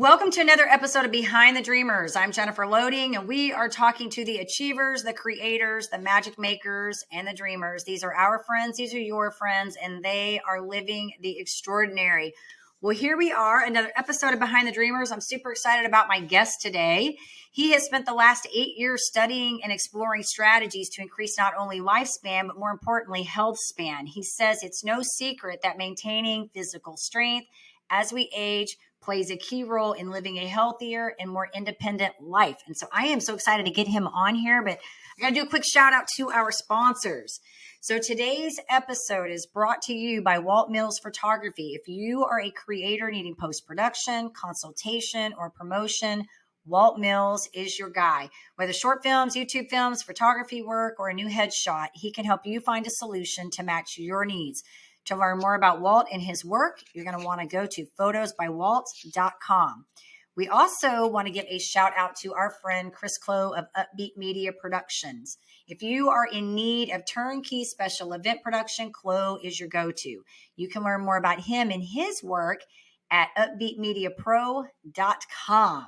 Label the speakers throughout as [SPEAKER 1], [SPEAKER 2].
[SPEAKER 1] Welcome to another episode of Behind the Dreamers. I'm Jennifer Loading, and we are talking to the achievers, the creators, the magic makers, and the dreamers. These are our friends. These are your friends, and they are living the extraordinary. Well, here we are, another episode of Behind the Dreamers. I'm super excited about my guest today. He has spent the last 8 years studying and exploring strategies to increase not only lifespan, but more importantly, health span. He says it's no secret that maintaining physical strength as we age plays a key role in living a healthier and more independent life. And so I am so excited to get him on here, but I got to do a quick shout out to our sponsors. So today's episode is brought to you by Walt Mills Photography. If you are a creator needing post-production, consultation, or promotion, Walt Mills is your guy. Whether short films, YouTube films, photography work, or a new headshot, he can help you find a solution to match your needs. To learn more about Walt and his work, you're going to want to go to photosbywalt.com. We also want to give a shout out to our friend Chris Clow of Upbeat Media Productions. If you are in need of turnkey special event production, Clow is your go-to. You can learn more about him and his work at upbeatmediapro.com.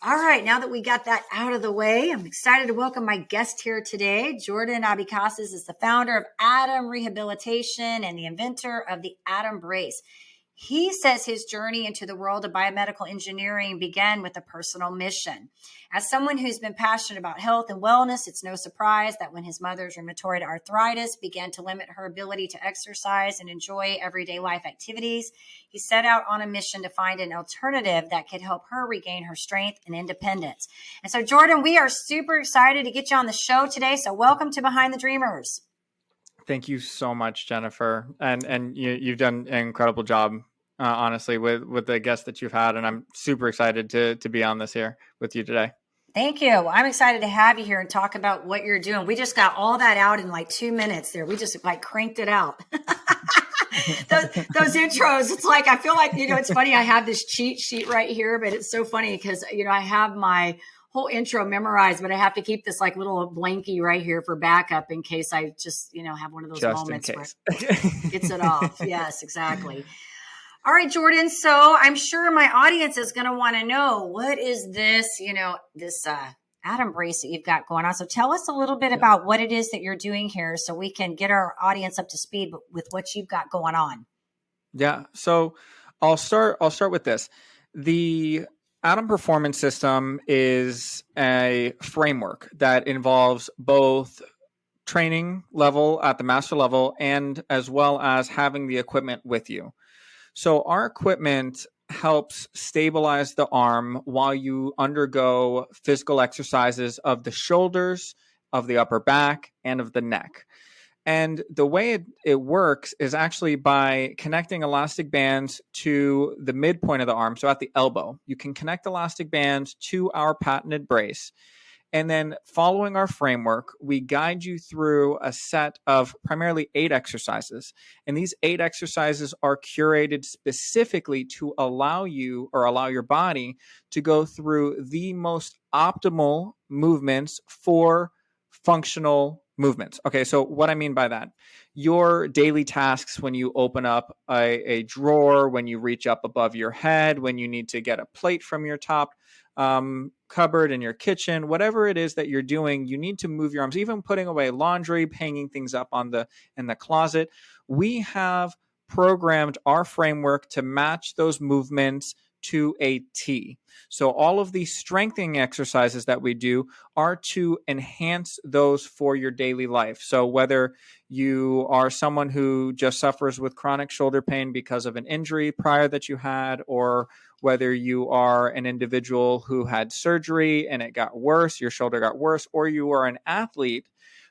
[SPEAKER 1] All right, now that we got that out of the way, I'm excited to welcome my guest here today. Jordan Abecasis is the founder of Adam Rehabilitation and the inventor of the Adam Brace. He says his journey into the world of biomedical engineering began with a personal mission. As someone who's been passionate about health and wellness, it's no surprise that when his mother's rheumatoid arthritis began to limit her ability to exercise and enjoy everyday life activities, he set out on a mission to find an alternative that could help her regain her strength and independence. And so, Jordan, we are super excited to get you on the show today. So welcome to Behind the Dreamers.
[SPEAKER 2] Thank you so much, Jennifer. And you've done an incredible job, honestly, with the guests that you've had. And I'm super excited to be on this here with you today.
[SPEAKER 1] Thank you. Well, I'm excited to have you here and talk about what you're doing. We just got all that out in like 2 minutes there. We just cranked it out. those intros, it's like, I feel like, it's funny. I have this cheat sheet right here, but it's so funny because, I have my whole intro memorized, but I have to keep this little blankie right here for backup in case I just, have one of those
[SPEAKER 2] just
[SPEAKER 1] moments where it gets it off. Yes, exactly. All right, Jordan. So I'm sure my audience is going to want to know, what is this, this Adam Brace that you've got going on. So tell us a little bit about what it is that you're doing here so we can get our audience up to speed with what you've got going on.
[SPEAKER 2] Yeah. So I'll start with this. The Adam Performance System is a framework that involves both training level at the master level and as well as having the equipment with you. So our equipment helps stabilize the arm while you undergo physical exercises of the shoulders, of the upper back, and of the neck. And the way it works is actually by connecting elastic bands to the midpoint of the arm, so at the elbow. You can connect elastic bands to our patented brace. And then following our framework, we guide you through a set of primarily 8 exercises. And these 8 exercises are curated specifically to allow you or allow your body to go through the most optimal movements for functional movements. Okay, so what I mean by that, your daily tasks when you open up a drawer, when you reach up above your head, when you need to get a plate from your top cupboard in your kitchen, whatever it is that you're doing, you need to move your arms, even putting away laundry, hanging things up in the closet. We have programmed our framework to match those movements to a T. So all of these strengthening exercises that we do are to enhance those for your daily life. So whether you are someone who just suffers with chronic shoulder pain because of an injury prior that you had, or whether you are an individual who had surgery and it got worse, your shoulder got worse, or you are an athlete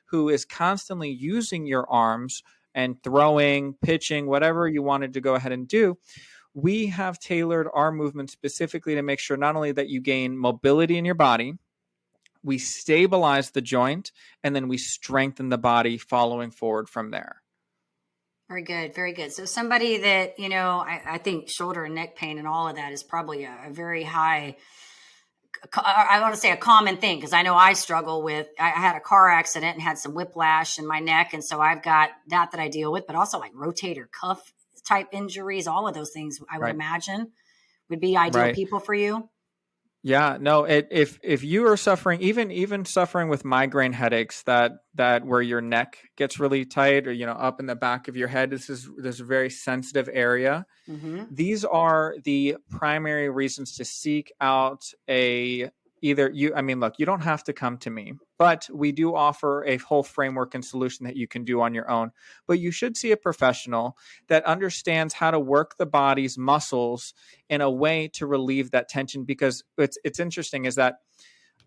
[SPEAKER 2] who is constantly using your arms and throwing, pitching, whatever you wanted to go ahead and do, we have tailored our movement specifically to make sure not only that you gain mobility in your body, we stabilize the joint, and then we strengthen the body following forward from there.
[SPEAKER 1] Very good. Very good. So somebody that, I think shoulder and neck pain and all of that is probably a very high, I want to say a common thing, because I know I struggle with, I had a car accident and had some whiplash in my neck. And so I've got that I deal with, but also like rotator cuff type injuries, all of those things I would imagine would be ideal
[SPEAKER 2] Right.
[SPEAKER 1] people for you?
[SPEAKER 2] Yeah, no, if you are suffering, even suffering with migraine headaches, that where your neck gets really tight, or up in the back of your head, this is a very sensitive area.
[SPEAKER 1] Mm-hmm.
[SPEAKER 2] These are the primary reasons to seek out look, you don't have to come to me, but we do offer a whole framework and solution that you can do on your own. But you should see a professional that understands how to work the body's muscles in a way to relieve that tension, because it's interesting is that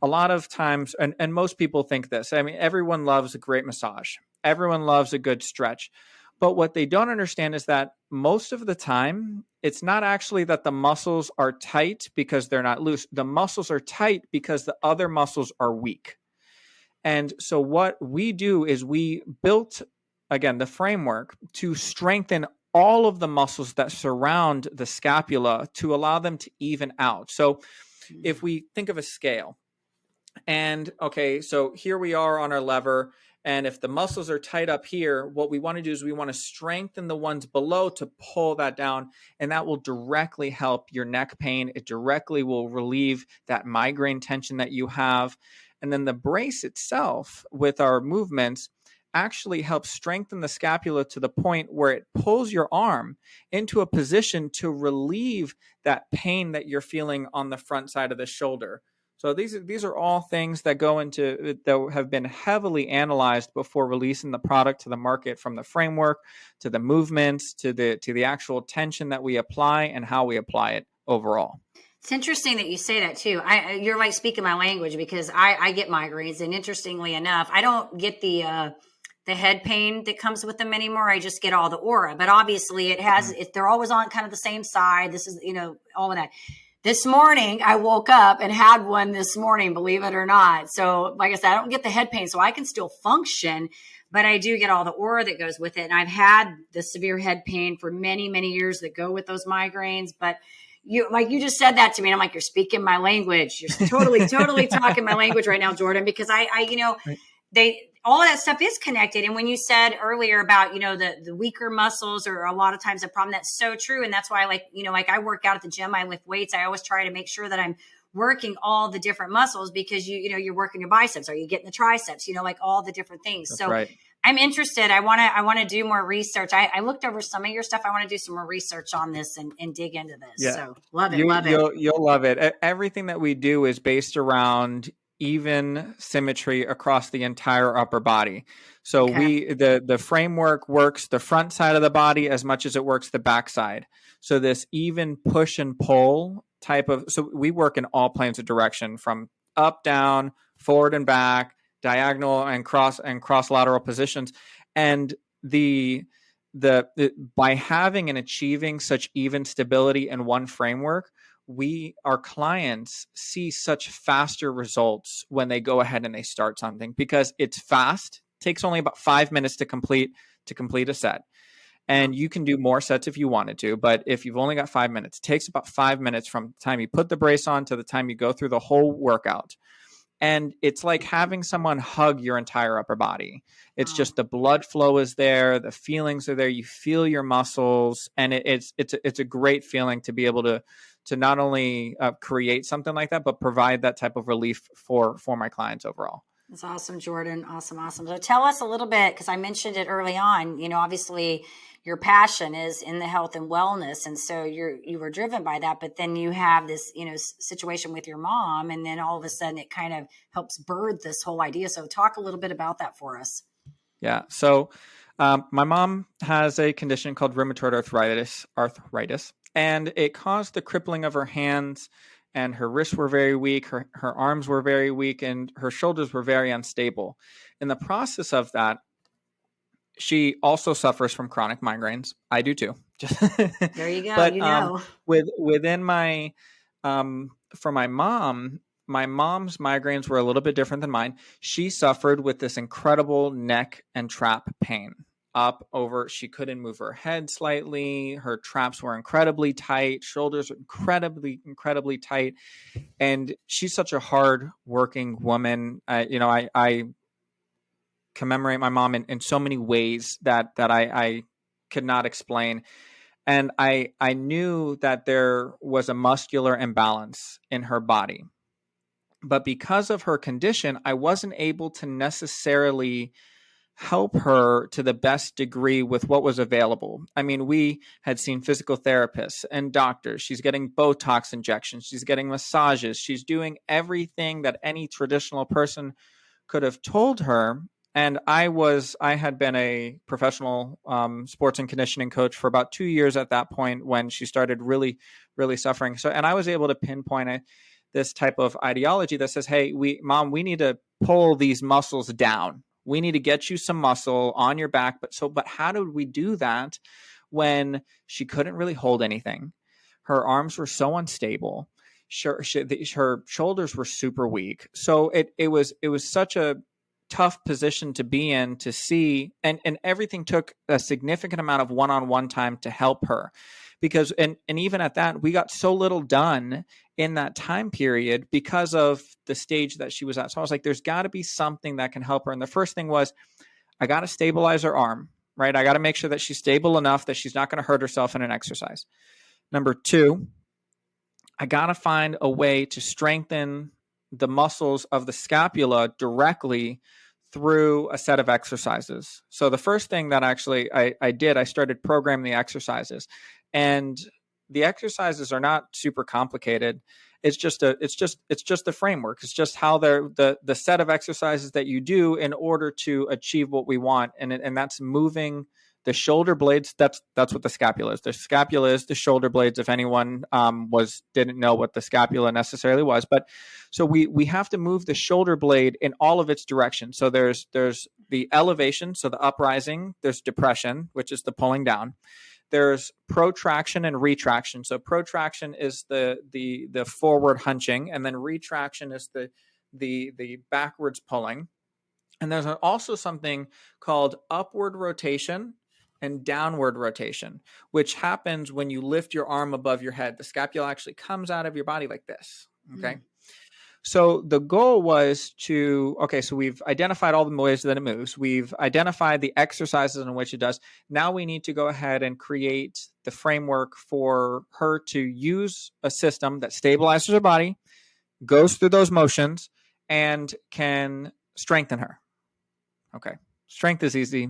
[SPEAKER 2] a lot of times, and most people think this, I mean, everyone loves a great massage. Everyone loves a good stretch. But what they don't understand is that most of the time, it's not actually that the muscles are tight because they're not loose. The muscles are tight because the other muscles are weak. And so what we do is we built, again, the framework to strengthen all of the muscles that surround the scapula to allow them to even out. So if we think of a scale, and okay, so here we are on our lever. And if the muscles are tight up here, what we want to do is we want to strengthen the ones below to pull that down. And that will directly help your neck pain. It directly will relieve that migraine tension that you have. And then the brace itself with our movements actually helps strengthen the scapula to the point where it pulls your arm into a position to relieve that pain that you're feeling on the front side of the shoulder. So these are all things that go into that have been heavily analyzed before releasing the product to the market, from the framework to the movements to the actual tension that we apply and how we apply it overall.
[SPEAKER 1] It's interesting that you say that too. You're like speaking my language, because I get migraines, and interestingly enough, I don't get the head pain that comes with them anymore. I just get all the aura, but obviously they're always on kind of the same side. This is, all of that. This morning, I woke up and had one this morning, believe it or not. So like I said, I don't get the head pain, so I can still function, but I do get all the aura that goes with it. And I've had the severe head pain for many, many years that go with those migraines. But you just said that to me, and I'm like, you're speaking my language. You're totally, totally talking my language right now, Jordan, because right. All of that stuff is connected. And when you said earlier about, the weaker muscles are a lot of times a problem, that's so true. And that's why, like I work out at the gym, I lift weights. I always try to make sure that I'm working all the different muscles, because you're working your biceps, or you getting the triceps, like all the different things.
[SPEAKER 2] That's
[SPEAKER 1] so
[SPEAKER 2] right.
[SPEAKER 1] I'm interested. I want to do more research. I looked over some of your stuff. I want to do some more research on this and dig into this.
[SPEAKER 2] Yeah.
[SPEAKER 1] So love it.
[SPEAKER 2] You'll love it. Everything that we do is based around even symmetry across the entire upper body. So
[SPEAKER 1] Okay.
[SPEAKER 2] the framework works the front side of the body as much as it works the back side. So this even push and pull so we work in all planes of direction, from up, down, forward and back, diagonal and cross lateral positions. And by having and achieving such even stability in one framework, our clients see such faster results when they go ahead and they start something, because it's fast. It takes only about 5 minutes to complete a set. And you can do more sets if you wanted to, but if you've only got 5 minutes, it takes about 5 minutes from the time you put the brace on to the time you go through the whole workout. And it's like having someone hug your entire upper body. It's just the blood flow is there, the feelings are there, you feel your muscles, and it's a great feeling to be able to not only create something like that, but provide that type of relief for my clients overall.
[SPEAKER 1] That's awesome, Jordan. Awesome. So tell us a little bit, because I mentioned it early on, obviously your passion is in the health and wellness. And so you were driven by that, but then you have this, situation with your mom, and then all of a sudden it kind of helps birth this whole idea. So talk a little bit about that for us.
[SPEAKER 2] Yeah. So my mom has a condition called rheumatoid arthritis, and it caused the crippling of her hands, and her wrists were very weak. Her arms were very weak, and her shoulders were very unstable. In the process of that, she also suffers from chronic migraines. I do too.
[SPEAKER 1] There you go.
[SPEAKER 2] But within my, for my mom's migraines were a little bit different than mine. She suffered with this incredible neck and trap pain up over. She couldn't move her head slightly. Her traps were incredibly tight. Shoulders were incredibly tight. And she's such a hard working woman. I commemorate my mom in so many ways that I could not explain. And I knew that there was a muscular imbalance in her body. But because of her condition, I wasn't able to necessarily help her to the best degree with what was available. I mean, we had seen physical therapists and doctors. She's getting Botox injections. She's getting massages. She's doing everything that any traditional person could have told her. And I had been a professional sports and conditioning coach for about 2 years at that point when she started really, really suffering. So, and I was able to pinpoint this type of ideology that says, hey, mom, we need to pull these muscles down. We need to get you some muscle on your back. But how did we do that when she couldn't really hold anything? Her arms were so unstable. Her shoulders were super weak. So it was such a tough position to be in, to see, and everything took a significant amount of one-on-one time to help her, because and even at that, we got so little done in that time period because of the stage that she was at. So I was like, there's got to be something that can help her. And the first thing was, I got to stabilize her arm, right? I got to make sure that she's stable enough that she's not going to hurt herself in an exercise. Number two, I got to find a way to strengthen the muscles of the scapula directly through a set of exercises. So the first thing that actually I did, I started programming the exercises. And the exercises are not super complicated. It's just the framework. It's just how they're the set of exercises that you do in order to achieve what we want. And that's moving the shoulder blades. That's what the scapula is. The scapula is the shoulder blades. If anyone didn't know what the scapula necessarily was, but so we have to move the shoulder blade in all of its directions. So there's the elevation, so the uprising. There's depression, which is the pulling down. There's protraction and retraction. So protraction is the forward hunching, and then retraction is the backwards pulling. And there's also something called upward rotation and downward rotation, which happens when you lift your arm above your head. The scapula actually comes out of your body like this. Okay. So the goal was so we've identified all the ways that it moves. We've identified the exercises in which it does. Now we need to go ahead and create the framework for her to use a system that stabilizes her body, goes through those motions, and can strengthen her. Okay. Strength is easy.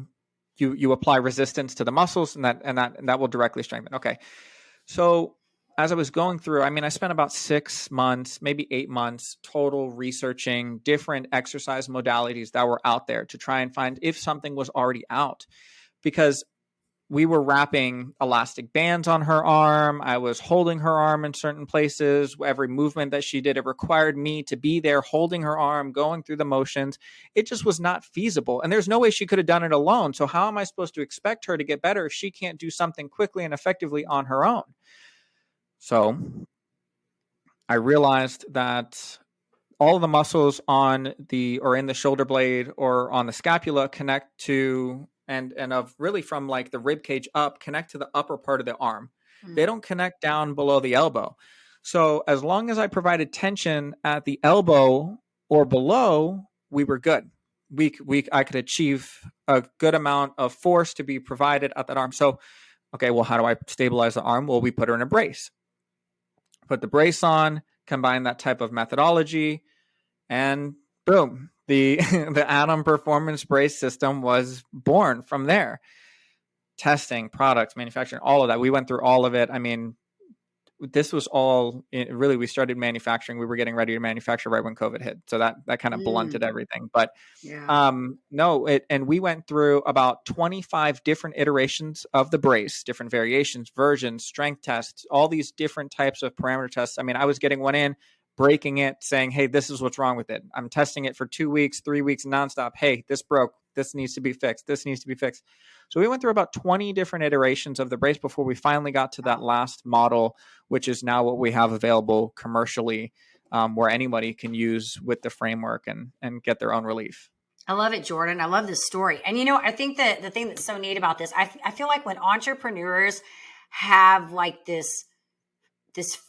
[SPEAKER 2] You apply resistance to the muscles, and that will directly strengthen. Okay. So as I was going through, I mean, I spent about 6 months, maybe 8 months total researching different exercise modalities that were out there to try and find if something was already out, because we were wrapping elastic bands on her arm. I was holding her arm in certain places. Every movement that she did, it required me to be there holding her arm, going through the motions. It just was not feasible. And there's no way she could have done it alone. So how am I supposed to expect her to get better if she can't do something quickly and effectively on her own? So I realized that all of the muscles in the shoulder blade or on the scapula connect to and of really from like the rib cage up, connect to the upper part of the arm. They don't connect down below the elbow. So as long as I provided tension at the elbow or below, we were good. I could achieve a good amount of force to be provided at that arm. So, okay, well, how do I stabilize the arm? Well, we put her in a brace. Put the brace on, combine that type of methodology, and boom, the Adam Performance Brace System was born from there. Testing, products, manufacturing, all of that. We went through all of it. I mean, this was all really, we started manufacturing. We were getting ready to manufacture right when COVID hit. So that kind of blunted everything. But and we went through about 25 different iterations of the brace, different variations, versions, strength tests, all these different types of parameter tests. I mean, I was getting one in, breaking it, saying, hey, this is what's wrong with it. I'm testing it for 2 weeks, 3 weeks nonstop. Hey, this broke. This needs to be fixed. This needs to be fixed. So we went through about 20 different iterations of the brace before we finally got to that last model, which is now what we have available commercially, where anybody can use with the framework and get their own relief.
[SPEAKER 1] I love it, Jordan. I love this story. And, I think that the thing that's so neat about this, I feel like when entrepreneurs have like this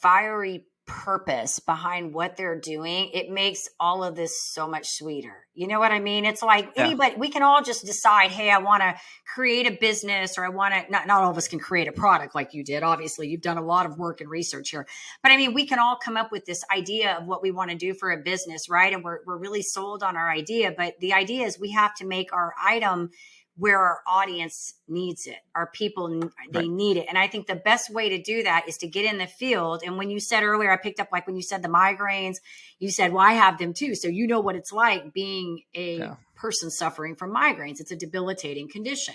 [SPEAKER 1] fiery purpose behind what they're doing, it makes all of this so much sweeter. You know what I mean? It's like anybody, we can all just decide, hey, I want to create a business, or I want to, not all of us can create a product like you did. Obviously, you've done a lot of work and research here. But I mean, we can all come up with this idea of what we want to do for a business, right? And we're really sold on our idea. But the idea is we have to make our item where our audience needs it. Our people, they need it. And I think the best way to do that is to get in the field. And when you said earlier, I picked up, like when you said the migraines, you said, well, I have them too. So you know what it's like being a person suffering from migraines. It's a debilitating condition.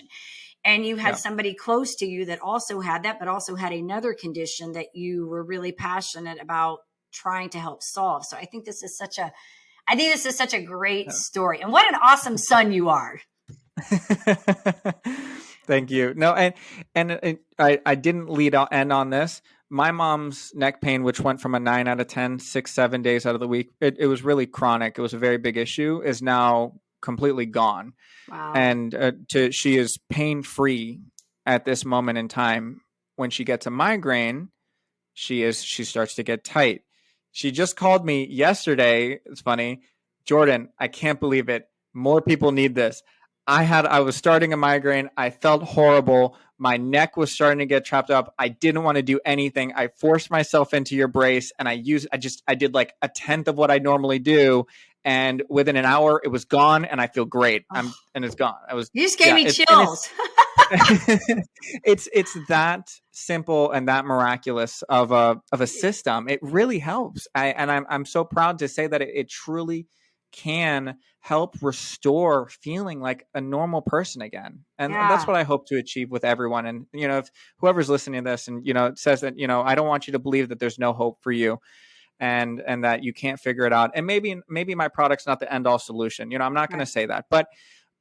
[SPEAKER 1] And you had somebody close to you that also had that, but also had another condition that you were really passionate about trying to help solve. So I think this is such a great story. And what an awesome son you are.
[SPEAKER 2] Thank you. No, and I didn't end on this. My mom's neck pain, which went from a 9 out of 10, 6, 7 days out of the week, it was really chronic. It was a very big issue, is now completely gone.
[SPEAKER 1] Wow.
[SPEAKER 2] And she is pain free at this moment in time. When she gets a migraine, she starts to get tight. She just called me yesterday. It's funny. Jordan, I can't believe it. More people need this. I was starting a migraine. I felt horrible. My neck was starting to get trapped up. I didn't want to do anything. I forced myself into your brace, and I did like a tenth of what I normally do. And within an hour, it was gone, and I feel great. And it's gone.
[SPEAKER 1] You just gave me chills.
[SPEAKER 2] It's that simple and that miraculous of a system. It really helps. I'm so proud to say that it truly can help restore feeling like a normal person again. And that's what I hope to achieve with everyone. And, if whoever's listening to this and, it says that, I don't want you to believe that there's no hope for you and that you can't figure it out. And maybe my product's not the end all solution. I'm not going to say that, but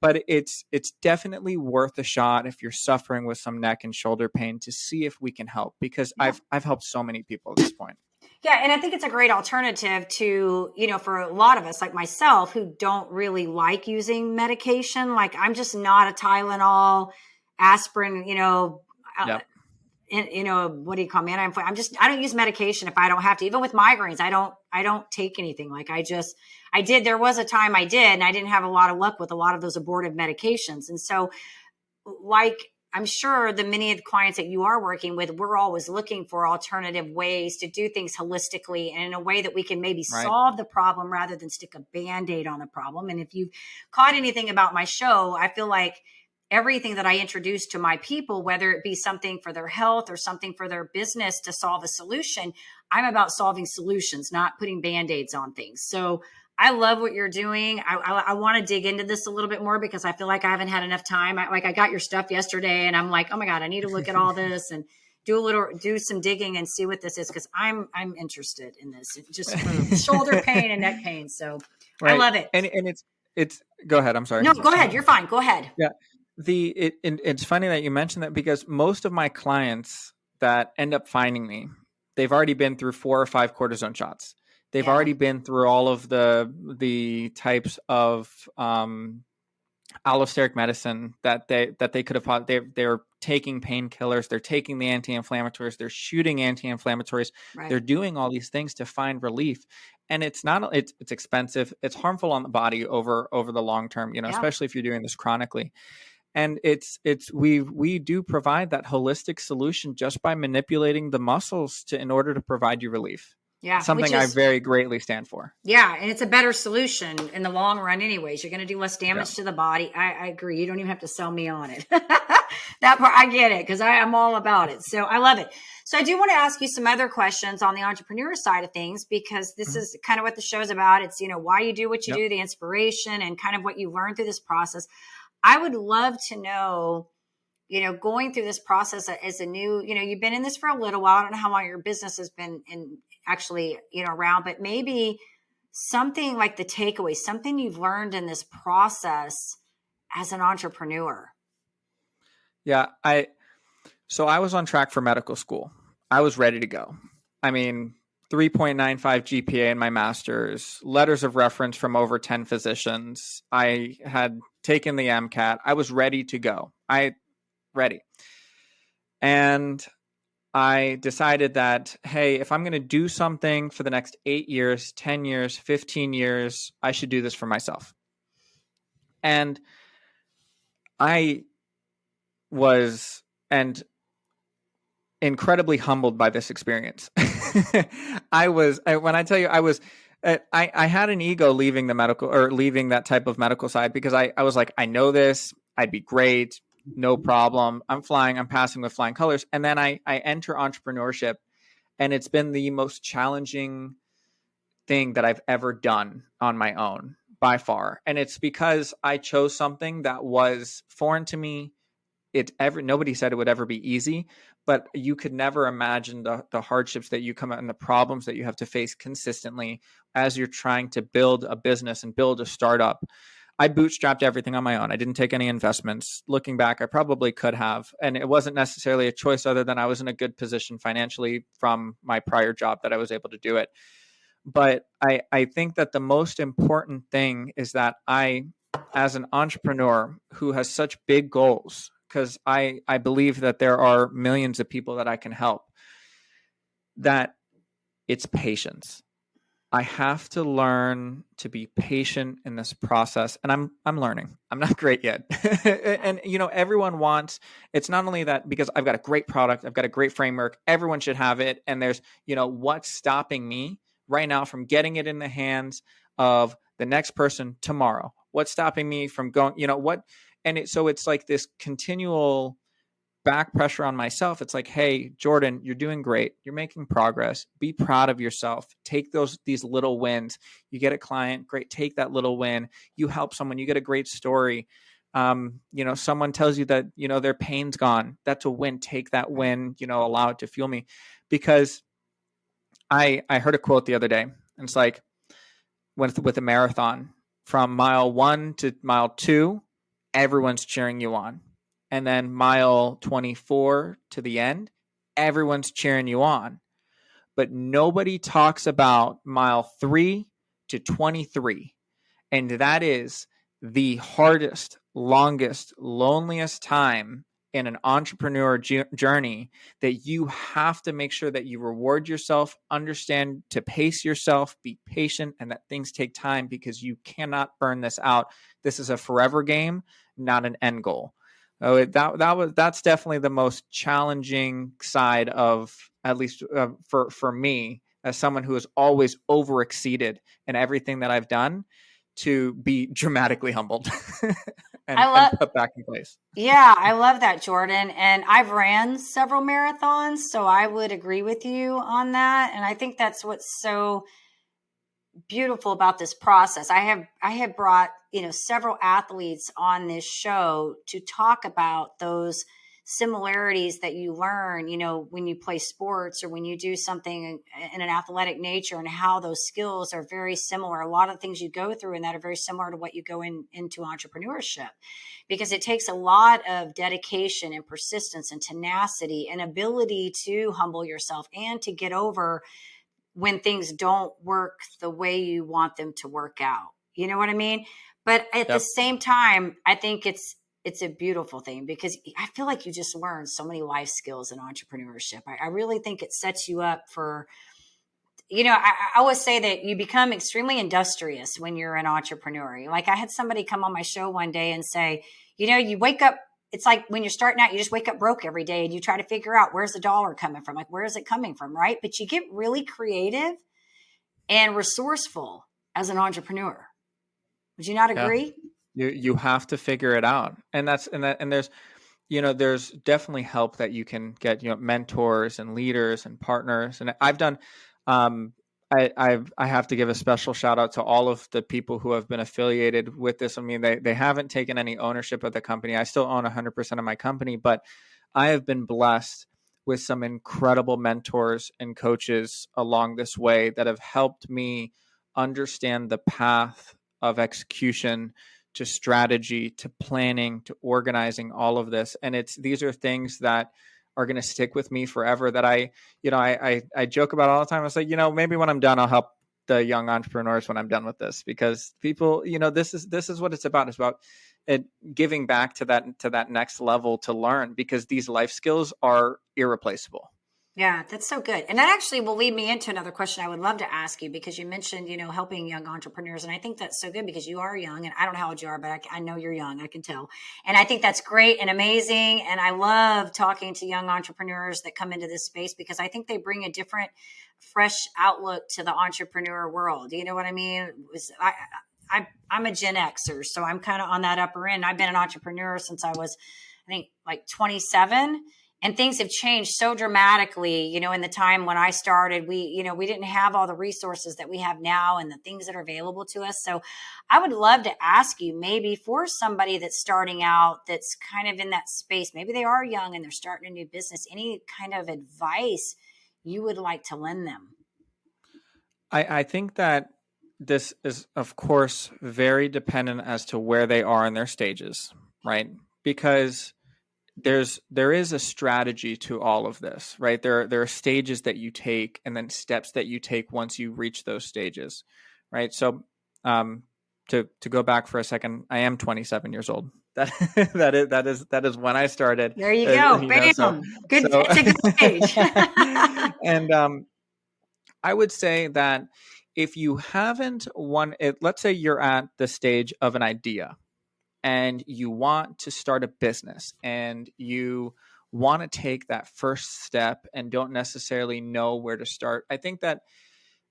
[SPEAKER 2] it's definitely worth a shot if you're suffering with some neck and shoulder pain to see if we can help, because I've helped so many people at this point.
[SPEAKER 1] Yeah. And I think it's a great alternative to, for a lot of us like myself who don't really like using medication. Like I'm just not a Tylenol, aspirin, what do you call me? I don't use medication if I don't have to. Even with migraines, I don't take anything. Like there was a time I did, and I didn't have a lot of luck with a lot of those abortive medications. And so like, I'm sure the many of the clients that you are working with, we're always looking for alternative ways to do things holistically and in a way that we can maybe solve the problem rather than stick a Band-Aid on the problem. And if you've caught anything about my show, I feel like everything that I introduce to my people, whether it be something for their health or something for their business to solve a solution, I'm about solving solutions, not putting Band-Aids on things. So I love what you're doing. I want to dig into this a little bit more because I feel like I haven't had enough time. I got your stuff yesterday and I'm like, oh my God, I need to look at all this and do some digging and see what this is. Cause I'm interested in this just for shoulder pain and neck pain. So I love it.
[SPEAKER 2] And it's go ahead. I'm sorry.
[SPEAKER 1] No, go ahead. You're fine. Go ahead.
[SPEAKER 2] Yeah. It's funny that you mentioned that because most of my clients that end up finding me, they've already been through 4 or 5 cortisone shots. They've already been through all of the types of allosteric medicine that they could have. They're taking painkillers. They're taking the anti-inflammatories. They're shooting anti-inflammatories. Right. They're doing all these things to find relief. And it's expensive. It's harmful on the body over the long term. Especially if you're doing this chronically. And we do provide that holistic solution just by manipulating the muscles in order to provide you relief.
[SPEAKER 1] Yeah.
[SPEAKER 2] Something I very greatly stand for. Yeah.
[SPEAKER 1] And it's a better solution in the long run anyways. You're going to do less damage to the body. I agree. You don't even have to sell me on it. That part, I get it because I'm all about it. So I love it. So I do want to ask you some other questions on the entrepreneur side of things, because this is kind of what the show's about. It's, why you do what you do, the inspiration and kind of what you learned through this process. I would love to know, going through this process as a new, you've been in this for a little while. I don't know how long your business has been around, but maybe something like the takeaway, something you've learned in this process as an entrepreneur.
[SPEAKER 2] Yeah. So I was on track for medical school. I was ready to go. I mean, 3.95 GPA in my master's, letters of reference from over 10 physicians. I had taken the MCAT. I was ready to go. Ready. And I decided that, hey, if I'm going to do something for the next 8 years, 10 years, 15 years, I should do this for myself. And I was and incredibly humbled by this experience. When I tell you, I had an ego leaving the medical or leaving that type of medical side, because I was like, I know this, I'd be great, no problem. I'm passing with flying colors. And then I enter entrepreneurship, and it's been the most challenging thing that I've ever done on my own by far. And it's because I chose something that was foreign to me. Nobody said it would ever be easy, but you could never imagine the hardships that you come out and the problems that you have to face consistently as you're trying to build a business and build a startup. I bootstrapped everything on my own. I didn't take any investments. Looking back, I probably could have, and it wasn't necessarily a choice other than I was in a good position financially from my prior job that I was able to do it. But I think that the most important thing is that I, as an entrepreneur who has such big goals, because I believe that there are millions of people that I can help, that it's patience. I have to learn to be patient in this process, and I'm learning. I'm not great yet. And everyone wants, it's not only that, because I've got a great product, I've got a great framework, everyone should have it, and there's, what's stopping me right now from getting it in the hands of the next person tomorrow? What's stopping me from going, so it's like this continual back pressure on myself. It's like, hey, Jordan, you're doing great. You're making progress. Be proud of yourself. Take these little wins. You get a client, great. Take that little win. You help someone, you get a great story. Someone tells you that, their pain's gone. That's a win. Take that win, allow it to fuel me. Because I heard a quote the other day, and it's like, with a marathon, from mile 1 to mile 2, everyone's cheering you on. And then mile 24 to the end, everyone's cheering you on. But nobody talks about mile 3 to 23. And that is the hardest, longest, loneliest time in an entrepreneur journey, that you have to make sure that you reward yourself, understand to pace yourself, be patient, and that things take time, because you cannot burn this out. This is a forever game, not an end goal. That's definitely the most challenging side of, at least for me, as someone who has always overexceeded in everything that I've done, to be dramatically humbled and put back in place.
[SPEAKER 1] Yeah, I love that, Jordan. And I've ran several marathons, so I would agree with you on that. And I think that's what's so beautiful about this process. I have brought, several athletes on this show to talk about those similarities that you learn, when you play sports or when you do something in an athletic nature, and how those skills are very similar. A lot of things you go through and that are very similar to what you go into entrepreneurship, because it takes a lot of dedication and persistence and tenacity and ability to humble yourself and to get over when things don't work the way you want them to work out. You know what I mean? But at the same time, I think it's a beautiful thing, because I feel like you just learn so many life skills in entrepreneurship. I really think it sets you up for, I always say that you become extremely industrious when you're an entrepreneur. Like, I had somebody come on my show one day and say, you wake up, it's like when you're starting out, you just wake up broke every day and you try to figure out, where's the dollar coming from? Like, where is it coming from? Right. But you get really creative and resourceful as an entrepreneur. Would you not agree?
[SPEAKER 2] Yeah. You have to figure it out. And there's definitely help that you can get, mentors and leaders and partners. And I've done, I have to give a special shout out to all of the people who have been affiliated with this. I mean, they haven't taken any ownership of the company. I still own 100% of my company, but I have been blessed with some incredible mentors and coaches along this way that have helped me understand the path of execution, to strategy, to planning, to organizing, all of this. And these are things that are going to stick with me forever, that I joke about all the time. I say, maybe when I'm done, I'll help the young entrepreneurs when I'm done with this, because people, this is what it's about. It's about it giving back to that next level to learn, because these life skills are irreplaceable.
[SPEAKER 1] Yeah, that's so good. And that actually will lead me into another question I would love to ask you, because you mentioned, helping young entrepreneurs. And I think that's so good because you are young, and I don't know how old you are, but I know you're young. I can tell. And I think that's great and amazing. And I love talking to young entrepreneurs that come into this space, because I think they bring a different, fresh outlook to the entrepreneur world. You know what I mean? I'm a Gen Xer, so I'm kind of on that upper end. I've been an entrepreneur since I was, I think, like 27. And things have changed so dramatically, in the time when I started. We didn't have all the resources that we have now and the things that are available to us. So I would love to ask you, maybe for somebody that's starting out, that's kind of in that space, maybe they are young and they're starting a new business, any kind of advice you would like to lend them?
[SPEAKER 2] I think that this is, of course, very dependent as to where they are in their stages, right? Because there is a strategy to all of this, right? There are stages that you take and then steps that you take once you reach those stages, right? So to go back for a second, I am 27 years old. That is when I started.
[SPEAKER 1] There you go.
[SPEAKER 2] So
[SPEAKER 1] Bam. Good.
[SPEAKER 2] so
[SPEAKER 1] That's a good stage.
[SPEAKER 2] and I would say that if you haven't let's say you're at the stage of an idea and you want to start a business and you want to take that first step and don't necessarily know where to start. I think that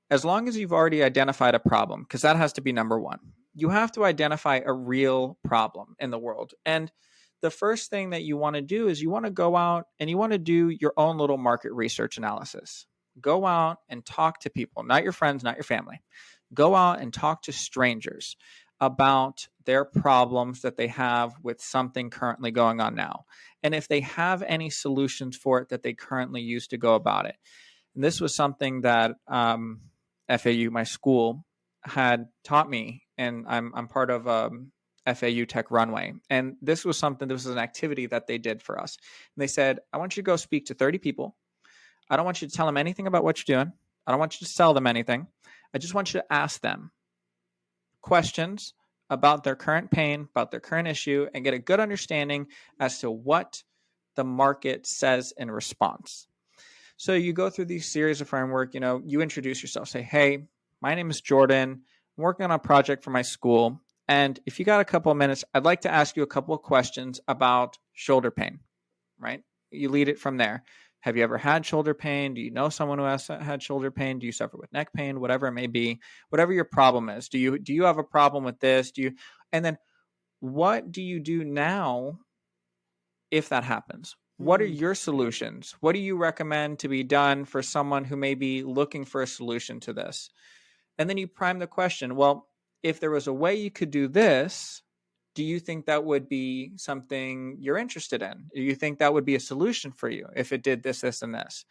[SPEAKER 2] as long as you've already identified a problem, because that has to be number one, you have to identify a real problem in the world. And the first thing that you want to do is you want to go out and you want to do your own little market research analysis. Go out and talk to people, not your friends, not your family. Go out and talk to strangers about their problems that they have with something currently going on now. And if they have any solutions for it that they currently use to go about it. And this was something that FAU, my school, had taught me, and I'm part of FAU Tech Runway. And this was an activity that they did for us. And they said, I want you to go speak to 30 people. I don't want you to tell them anything about what you're doing. I don't want you to sell them anything. I just want you to ask them questions about their current pain, about their current issue, and get a good understanding as to what the market says in response. So you go through these series of framework, you introduce yourself, say, hey, my name is Jordan. I'm working on a project for my school. And if you got a couple of minutes, I'd like to ask you a couple of questions about shoulder pain, right? You lead it from there. Have you ever had shoulder pain? Do you know someone who has had shoulder pain? Do you suffer with neck pain? Whatever it may be, whatever your problem is. Do you have a problem with this? And then what do you do now if that happens? What are your solutions? What do you recommend to be done for someone who may be looking for a solution to this? And then you prime the question, well, if there was a way you could do this, do you think that would be something you're interested in? Do you think that would be a solution for you if it did this, this, and this?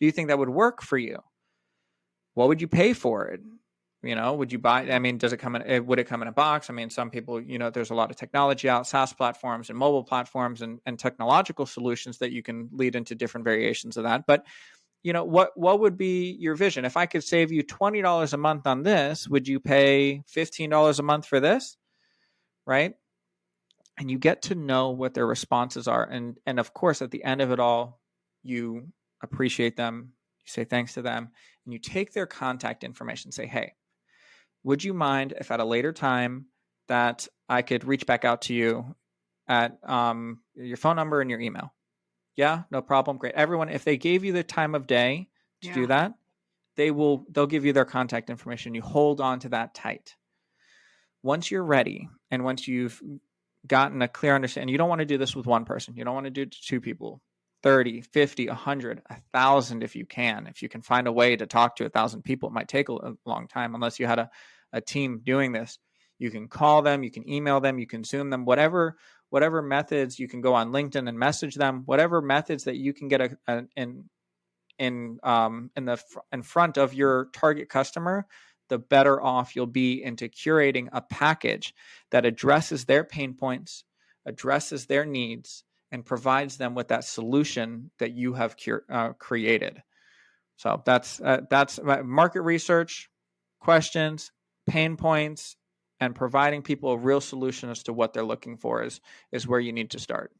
[SPEAKER 2] Do you think that would work for you? What would you pay for it? Would you buy? I mean, would it come in a box? I mean, some people, there's a lot of technology out, SaaS platforms and mobile platforms and technological solutions that you can lead into different variations of that. But, what would be your vision? If I could save you $20 a month on this, would you pay $15 a month for this? Right? And you get to know what their responses are. And of course, at the end of it all, you appreciate them, you say thanks to them, and you take their contact information, say, hey, would you mind if at a later time that I could reach back out to you at your phone number and your email? Yeah, no problem. Great. Everyone, if they gave you the time of day to do that, they'll give you their contact information. You hold on to that tight. Once you're ready and once you've gotten a clear understanding, you don't want to do this with one person. You don't want to do it to two people, 30, 50, 100, 1,000 if you can. If you can find a way to talk to 1,000 people, it might take a long time unless you had a team doing this. You can call them, you can email them, you can Zoom them, whatever methods. You can go on LinkedIn and message them, whatever methods that you can get in front of your target customer, the better off you'll be into curating a package that addresses their pain points, addresses their needs, and provides them with that solution that you have created. So that's market research, questions, pain points, and providing people a real solution as to what they're looking for is where you need to start.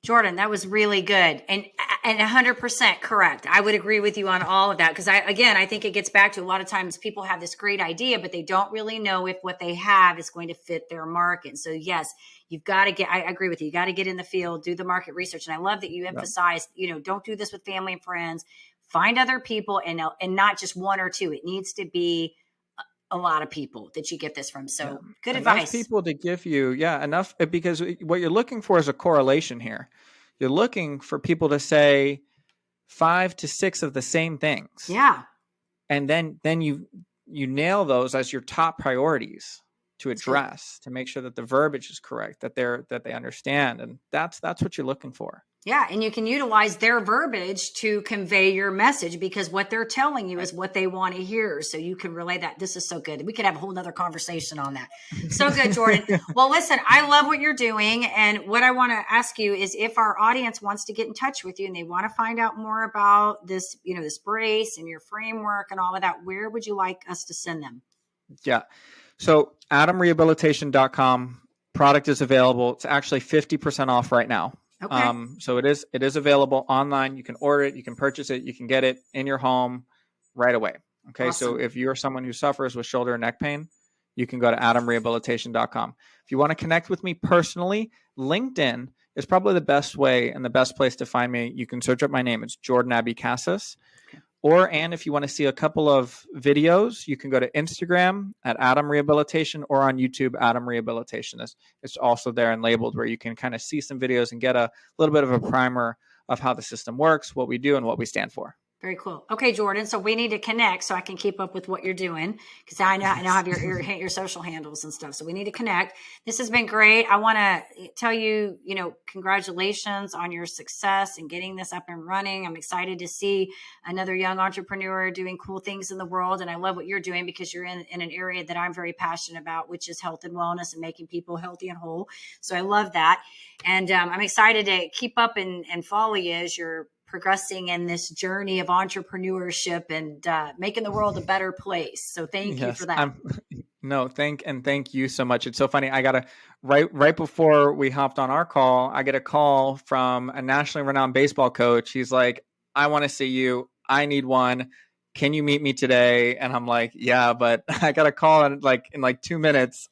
[SPEAKER 1] Jordan, that was really good and 100% correct. I would agree with you on all of that because I think it gets back to a lot of times people have this great idea, but they don't really know if what they have is going to fit their market. So yes, you've got to I agree with you. You got to get in the field, do the market research. And I love that you emphasize, don't do this with family and friends, find other people and not just one or two. It needs to be a lot of people that you get this from. So good
[SPEAKER 2] enough
[SPEAKER 1] advice.
[SPEAKER 2] People to give you, enough, because what you're looking for is a correlation here. You're looking for people to say 5 to 6 of the same things.
[SPEAKER 1] Yeah.
[SPEAKER 2] And then you nail those as your top priorities to address, to make sure that the verbiage is correct, that they understand. And that's what you're looking for.
[SPEAKER 1] Yeah. And you can utilize their verbiage to convey your message because what they're telling you is what they want to hear. So you can relay that. This is so good. We could have a whole nother conversation on that. So good, Jordan. Well, listen, I love what you're doing. And what I want to ask you is if our audience wants to get in touch with you and they want to find out more about this, this brace and your framework and all of that, where would you like us to send them?
[SPEAKER 2] Yeah. So AdamRehabilitation.com product is available. It's actually 50% off right now.
[SPEAKER 1] Okay.
[SPEAKER 2] So it is available online. You can order it, you can purchase it, you can get it in your home right away. Okay. Awesome. So if you're someone who suffers with shoulder and neck pain, you can go to AdamRehabilitation.com. If you want to connect with me personally, LinkedIn is probably the best way and the best place to find me. You can search up my name. It's Jordan Abecasis. And if you want to see a couple of videos, you can go to Instagram at Adam Rehabilitation or on YouTube, Adam Rehabilitation. It's also there and labeled where you can kind of see some videos and get a little bit of a primer of how the system works, what we do, and what we stand for.
[SPEAKER 1] Very cool. Okay, Jordan. So we need to connect so I can keep up with what you're doing because I now have your social handles and stuff. So we need to connect. This has been great. I want to tell you, congratulations on your success and getting this up and running. I'm excited to see another young entrepreneur doing cool things in the world. And I love what you're doing because you're in an area that I'm very passionate about, which is health and wellness and making people healthy and whole. So I love that. And I'm excited to keep up and follow you as you're progressing in this journey of entrepreneurship and making the world a better place. So thank you for that.
[SPEAKER 2] Thank you so much. It's so funny. I got right before we hopped on our call, I get a call from a nationally renowned baseball coach. He's like, I want to see you. I need one. Can you meet me today? And I'm like, yeah, but I got a call in 2 minutes.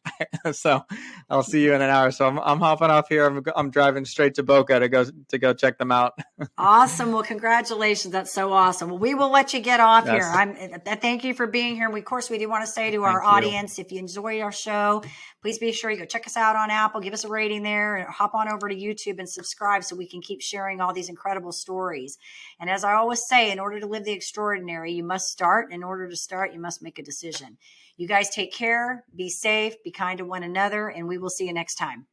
[SPEAKER 2] So I'll see you in an hour. So I'm hopping off here. I'm driving straight to Boca to go check them out.
[SPEAKER 1] Awesome. Well, congratulations. That's so awesome. Well, we will let you get off here. I thank you for being here. And of course, we do want to say to our audience, if you enjoy our show, please be sure you go check us out on Apple, give us a rating there, and hop on over to YouTube and subscribe so we can keep sharing all these incredible stories. And as I always say, in order to live the extraordinary, you must start. In order to start, you must make a decision. You guys take care, be safe, be kind to one another, and we will see you next time.